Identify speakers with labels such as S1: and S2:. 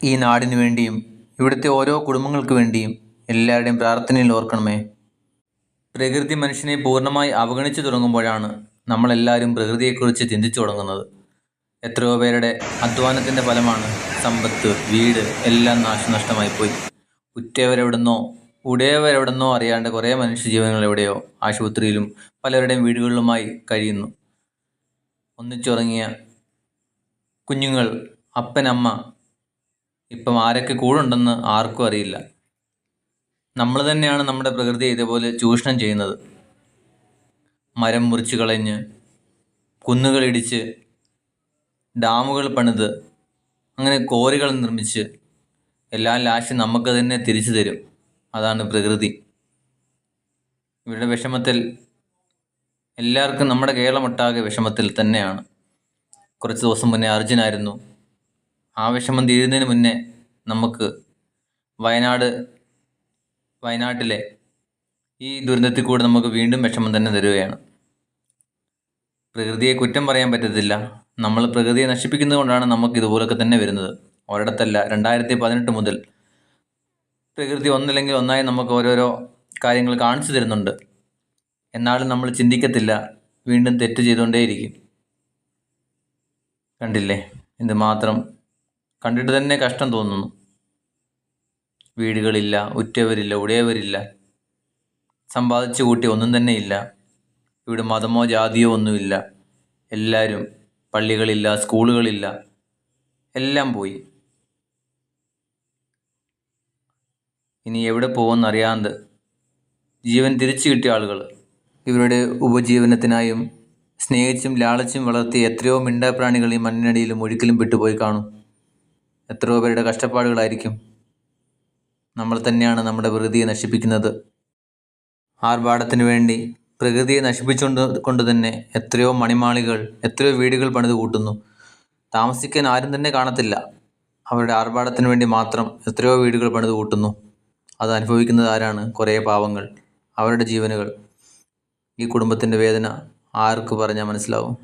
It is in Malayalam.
S1: ഈ നാടിനു വേണ്ടിയും ഇവിടുത്തെ ഓരോ കുടുംബങ്ങൾക്ക് വേണ്ടിയും എല്ലാവരുടെയും പ്രാർത്ഥനയിൽ ഓർക്കണമേ. പ്രകൃതി മനുഷ്യനെ പൂർണ്ണമായി അവഗണിച്ചു തുടങ്ങുമ്പോഴാണ് നമ്മളെല്ലാവരും പ്രകൃതിയെക്കുറിച്ച് ചിന്തിച്ചു തുടങ്ങുന്നത്. എത്രയോ പേരുടെ അധ്വാനത്തിൻ്റെ ഫലമാണ് സമ്പത്ത്, വീട് എല്ലാം നാശനഷ്ടമായിപ്പോയി. ഉറ്റവരെവിടുന്നോ ഉടയവരെവിടുന്നോ അറിയാണ്ട് കുറേ മനുഷ്യജീവനങ്ങൾ എവിടെയോ ആശുപത്രിയിലും പലരുടെയും വീടുകളിലുമായി കഴിയുന്നു. ഒന്നിച്ചുറങ്ങിയ കുഞ്ഞുങ്ങൾ, അപ്പൻ, അമ്മ ഇപ്പം ആരൊക്കെ കൂടുണ്ടെന്ന് ആർക്കും അറിയില്ല. നമ്മൾ തന്നെയാണ് നമ്മുടെ പ്രകൃതിയെ ഇതേപോലെ ചൂഷണം ചെയ്യുന്നത്. മരം മുറിച്ച് കളഞ്ഞ്, കുന്നുകൾ ഇടിച്ച്, ഡാമുകൾ പണിത്, അങ്ങനെ കോറികൾ നിർമ്മിച്ച് എല്ലാം ലാസ്റ്റ് നമുക്ക് തന്നെ തിരിച്ചു തരും. അതാണ് പ്രകൃതി. ഇവരുടെ വിഷമത്തിൽ എല്ലാവർക്കും, നമ്മുടെ കേരളമൊട്ടാകെ വിഷമത്തിൽ തന്നെയാണ്. കുറച്ച് ദിവസം മുന്നേ അർജുനായിരുന്നു. ആ വിഷമം തീരുന്നതിന് മുന്നേ നമുക്ക് വയനാട്ടിലെ ഈ ദുരന്തത്തിൽ കൂടെ നമുക്ക് വീണ്ടും വിഷമം തന്നെ തരികയാണ്. പ്രകൃതിയെ കുറ്റം പറയാൻ പറ്റത്തില്ല. നമ്മൾ പ്രകൃതിയെ നശിപ്പിക്കുന്നത് കൊണ്ടാണ് നമുക്ക് ഇതുപോലൊക്കെ തന്നെ വരുന്നത്. ഒരിടത്തല്ല, 2018 മുതൽ പ്രകൃതി ഒന്നില്ലെങ്കിൽ ഒന്നായി നമുക്ക് ഓരോരോ കാര്യങ്ങൾ കാണിച്ചു തരുന്നുണ്ട്. എന്നാലും നമ്മൾ ചിന്തിക്കത്തില്ല, വീണ്ടും തെറ്റ് ചെയ്തുകൊണ്ടേയിരിക്കും. കണ്ടില്ലേ, ഇത് മാത്രം കണ്ടിട്ട് തന്നെ കഷ്ടം തോന്നുന്നു. വീടുകളില്ല, ഉറ്റവരില്ല, ഉടയവരില്ല, സമ്പാദിച്ചു കൂട്ടി ഒന്നും തന്നെ ഇല്ല. ഇവിടെ മതമോ ജാതിയോ ഒന്നുമില്ല. എല്ലാവരും, പള്ളികളില്ല, സ്കൂളുകളില്ല, എല്ലാം പോയി. ഇനി എവിടെ പോകുമെന്നറിയാണ്ട് ജീവൻ തിരിച്ചു കിട്ടിയ ആളുകൾ ഇവരുടെ ഉപജീവനത്തിനായും സ്നേഹിച്ചും ലാളിച്ചും വളർത്തിയ എത്രയോ മിണ്ടാപ്രാണികൾ ഈ മണ്ണിനടിയിലും ഒഴുക്കിലും പെട്ടുപോയി കാണും. എത്രയോ പേരുടെ കഷ്ടപ്പാടുകളായിരിക്കും. നമ്മൾ തന്നെയാണ് നമ്മുടെ പ്രകൃതിയെ നശിപ്പിക്കുന്നത്. ആർഭാടത്തിന് വേണ്ടി പ്രകൃതിയെ നശിപ്പിച്ചുകൊണ്ട് തന്നെ എത്രയോ മണിമാളികൾ, എത്രയോ വീടുകൾ പണിത് കൂട്ടുന്നു. താമസിക്കാൻ ആരും തന്നെ കാണത്തില്ല. അവരുടെ ആർഭാടത്തിന് വേണ്ടി മാത്രം എത്രയോ വീടുകൾ പണിത് കൂട്ടുന്നു. അത് അനുഭവിക്കുന്നത് ആരാണ്? കുറേ പാവങ്ങൾ, അവരുടെ ജീവനുകൾ. ഈ കുടുംബത്തിൻ്റെ വേദന ആർക്ക് പറഞ്ഞാൽ മനസ്സിലാവും?